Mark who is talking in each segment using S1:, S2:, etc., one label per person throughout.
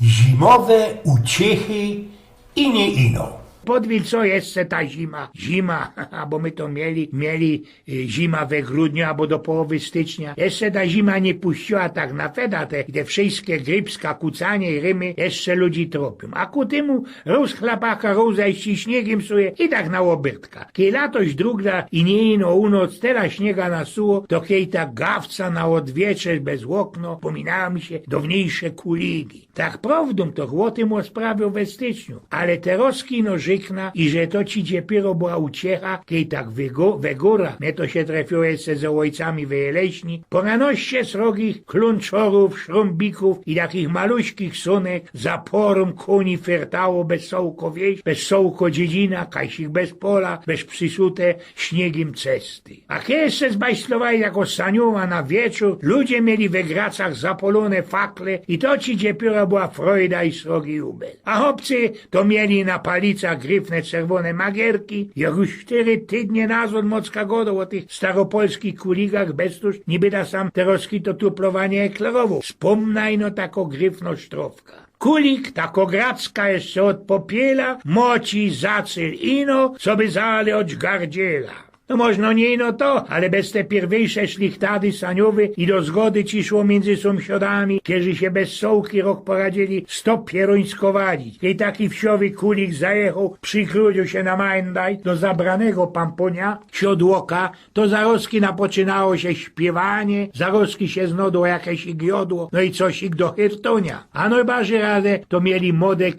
S1: Zimowe uciechy i nie ino.
S2: Podwil, co jest se ta zima? Zima, bo my to mieli zima we grudniu albo do połowy stycznia. Jeszcze ta zima nie puściła tak na feda, te wszystkie grypska, kucanie i rymy jeszcze ludzi tropią. A ku temu roz chlapaka roza i śniegiem suje i tak na łobyrtka. Kiej latoś drugda i nie ino unoc, teraz śniega nasuło, to kiej ta gawca na odwiecze bez okno, pominała mi się dawniejsze kuligi. Tak prawdą to chłoty mu sprawią we styczniu, ale teroski no żykna i że to ci dopiero była uciecha, kiej tak wegóra, mnie to się trafiło jeszcze z ojcami wyjeleśni, po ranoście srogich klunczorów, szrumbików i takich maluśkich sunek za porą koni fertało bez sołko wieś, bez sołko dziedzina, kajsich bez pola, bez przysute śniegiem cesty. A kiedy jeszcze zbajslowali jako saniuwa na wieczór, ludzie mieli we gracach zapolone fakle i to ci dopiero była frojda i srogi jubel. A chłopcy to mieli na palicach gryfne czerwone magierki, jak już 4 tydnie nazad mocka godą o tych staropolskich kuligach bestuż, niby da sam teroski to tuplowanie eklerował. Wspomnaj no tako gryfno sztrofka. Kulik, tako gracka jeszcze od popiela, moci zacyl ino, co by zale od gardziela. No można nie ino to, ale bez te pierwejsze szlichtady saniowy i do zgody ci szło między sąsiadami, którzy się bez sołki rok poradzili stop pierońskowali. I taki wsiowy kulik zajechał, przykrudził się na Majndaj do zabranego pamponia, siodłoka, to zaroski napoczynało się śpiewanie, zaroski się znodło jakieś igiodło, no i coś ich do hirtonia. A najbardziej radę to mieli modę,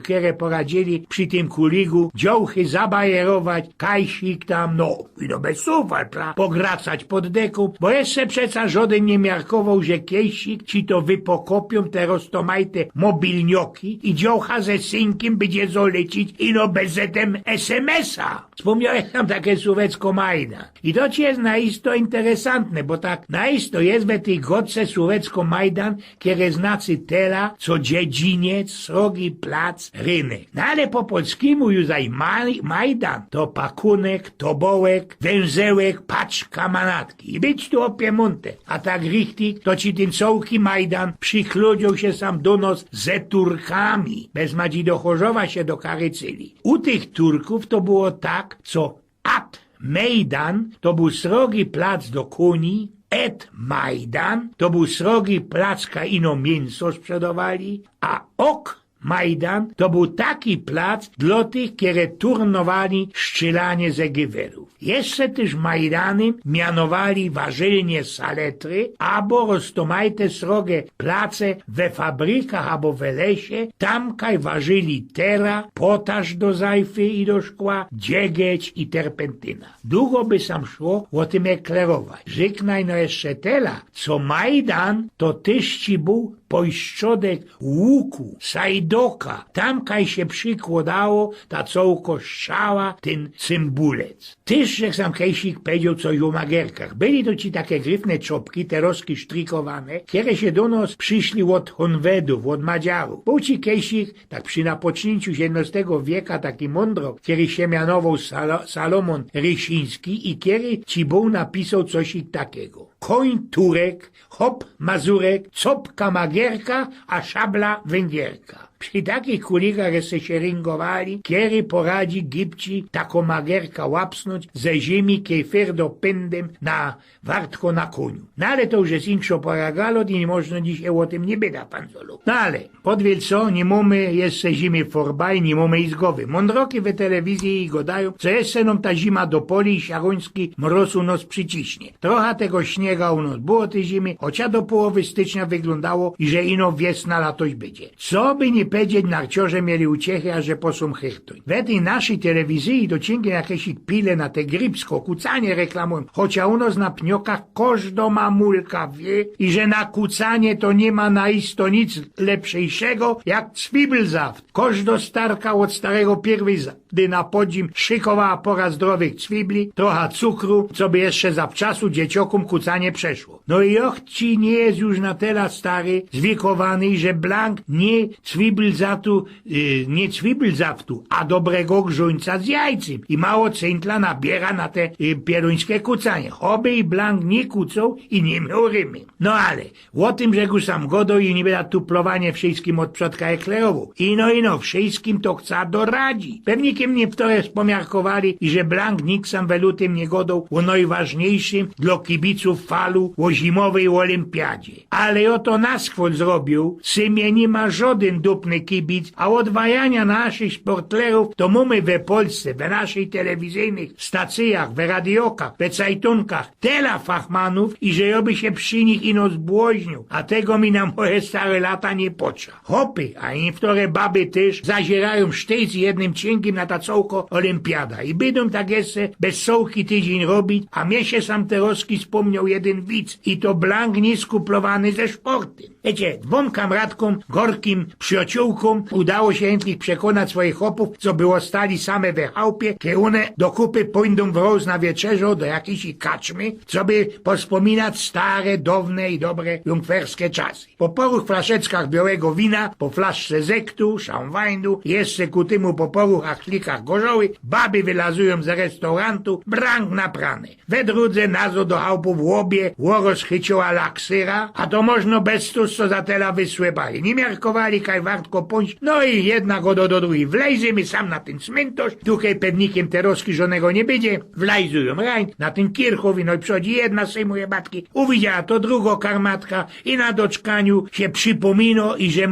S2: które poradzili przy tym kuligu, dziołchy zabajerować, kajsik tam, no, i do bez sufal, pogracać pod deką, bo jeszcze przeca żaden nie miarkował, że kiejsik ci to wypokopią teraz to majte mobilnioki i dziołcha ze synkiem będzie zolecić ino bez zetem SMS-a. Wspomniałem tam takie słówecko majda. I to ci jest naisto interesantne, bo tak naisto jest we tej godce słówecko majdan, kiedy znaczy tela, co dziedziniec, srogi plac, rynek. No ale po polskiemu już majdan to pakunek, tobołek, węzełek, paczka, manatki. I być tu opiemonte. A tak richtig, to ci ten cołki majdan przykludził się sam do nos ze Turkami. Bez madzi dochorzowa się do karycyli. U tych Turków to było tak, co At Mejdan to był srogi plac do koni, Et Majdan to był srogi placka ino mięso sprzedawali, a Ok Majdan to był taki plac dla tych, które turnowali szczylanie ze giwerów. Jeszcze też Majdany mianowali warzylnie saletry, albo roztomajte srogie place we fabrykach albo w lesie, tamkaj ważyli tera, potaż do zajfy i do szkła, dziegeć i terpentyna. Długo by sam szło o tym eklerować. Żyknaj no jeszcze tela, co Majdan to też ci był pojszczodek łuku, sajdoka, tamkaj się przykładało ta cołko strzała, ten cymbulec. Tyż, jak sam kejsik powiedział coś o magierkach. Byli to ci takie gryfne czopki, teroski sztrikowane, które się do nas przyszli od Honwedów, od Madziarów. Był ci kejsik, tak przy napocznięciu XVII wieka, taki mądrok, który się mianował Salomon Rysiński i który ci był napisał coś takiego. Koń Turek, hop Mazurek, copka magierka, a szabla Węgierka. Przy takich kuligach jeszcze się ringowali, kiedy poradzi gipci taką magierka łapsnąć ze ziemi, kiej do pędem na wartko na koniu. No ale to już jest inszo poragalo i nie można dzisiaj o tym nie byda, pan Zolu. No ale, podwiel co, nie mamy jeszcze zimy forbaj, nie mamy izgowy. Mądroki w telewizji i godają, co jeszcze nam ta zima do poli i siaroński mroz u nos przyciśnie. Trochę tego śniega u nas było tej zimy, chociaż do połowy stycznia wyglądało, i że ino wiosna latoś będzie. Co by nie powiedzieć, narciorze mieli uciechy, a że posą chyrtoń. W tej naszej telewizji dociągnie jakieś pile na te grypsko, kucanie reklamują, chociaż u nas na pniokach każda mamulka wie i że na kucanie to nie ma naisto nic lepszejszego jak cwibelsaft. Każda starka od starego pierwyza, gdy na podzim szykowała pora zdrowych cwibli, trochę cukru, co by jeszcze zawczasu dzieciokom kucanie nie przeszło. No i och ci nie jest już na tyle stary, zwiekowany, że blank nie cwibl zawtu, a dobrego grzuńca z jajcem i mało cętla nabiera na te pieruńskie kucanie. Oby i blank nie kucał i nie miał rymy. No ale, o tym rzekł sam Godo i nie będę tuplowanie wszystkim od przodka eklerował. Ino, wszystkim to chce doradzi. Pewnikiem mnie wtore spomiarkowali i że blank nikt sam welutym nie godał o najważniejszym dla kibiców falu o zimowej olimpiadzie. Ale oto naschwol zrobił, Symie nie ma żaden dupny kibic, a odwajania naszych sportlerów to mamy we Polsce, we naszych telewizyjnych stacjach, we radiokach, we cajtunkach, tyle fachmanów i że joby się przy nich ino zbłoźnił, a tego mi na moje stare lata nie potrza. Hopy, a niektóre baby też zazierają sztyc jednym cienkim na ta cołko olimpiada i będą tak jeszcze bez sołki tydzień robić, a mnie się sam Teroski wspomniał jeden widz i to blank nieskuplowany ze sportem. Wiecie, dwom kamratkom, gorkim przyjaciółkom udało się endlich przekonać swoich chłopów, co było stali same we chałupie, kie one do kupy pójdą w roz na wieczerzą do jakiejś kaczmy, co by pospominać stare, dawne i dobre jungferskie czasy. Po poruch flaszeckach białego wina, po flaszce zektu, szamwajnu, jeszcze ku tymu po poruchach szlikach gorzoły, baby wylazują z restaurantu, brank naprane. We drudze nazo do chałupów łobie, łoros chycioła laksyra, a to można bez tus, co za tela wysłebali. Nie miarkowali, kaj wartko pójść, no i jedna go do drugiej wlejzymy sam na ten cmentarz, tuchej pewnikiem Teroski żonego nie będzie, wlajzują rań, na ten kirchowi, no i przychodzi jedna sejmuje batki, uwidziała to drugo karmatka i na doczkaniu się przypomino i że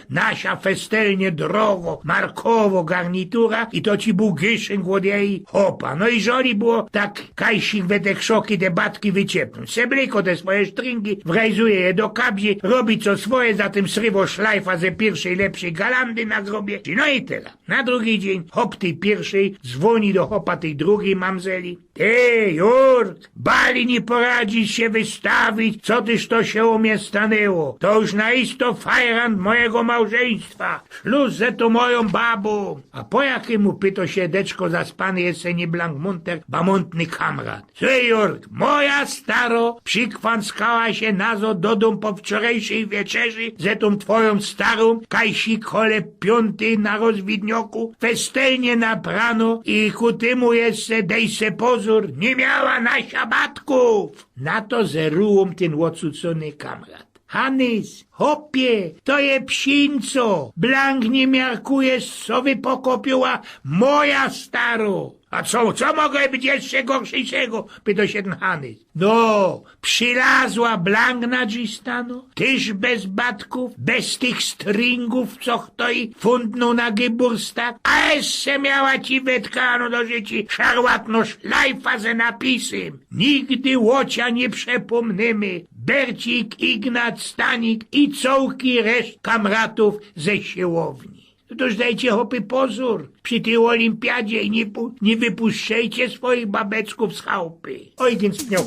S2: nasza festelnie drogo, markowo garnitura i to ci był gyszynk od jej hopa. No i żoli było tak kajsik we te krzoki, te batki wyciepnąć. Sebliko te swoje sztringi, wrajzuje je do kabzi, robi co swoje, zatem srywo szlajfa ze pierwszej lepszej galandy na grobie. No i tyle. Na drugi dzień hop tej pierwszej dzwoni do hopa tej drugiej mamzeli. Ty, Jurk, bali nie poradzić się wystawić, co tyż to się u mnie stanęło. To już naisto fajrant mojego małżeństwa. Śluz ze to moją babą. A po jakiemu pyto się deczko zaspany jest nie blankmunter, bamontny kamrat. Ty, Jurk, moja staro przykwanskała się nazo do dom po wczorajszej wieczerzy ze tą twoją starą, kajsik choleb piąty na rozwidnioku, festelnie naprano i ku tymu jeszcze dej se pozór, nie miała nasia batków. Na to zerułom ten ocucony kamrat. Hanys, hopie, to je psinco, blank nie miarkuje, co wy pokopiła moja staro. A co mogę być jeszcze gorszejszego? Pyta się ten Hanys. No, przylazła blank na dzistano, tyż bez batków, bez tych stringów, co ktoś fundnął na gyburstak, a jeszcze miała ci wetkano do życi szarłatno szlajfa ze napisem. Nigdy łocia nie przepomnymy. Bercik, Ignat, Stanik i cołki reszt kamratów ze siłowni. No toż dajcie hopy pozór przy tej olimpiadzie i nie wypuszczajcie swoich babeczków z chałupy. Oj, więc pnioko.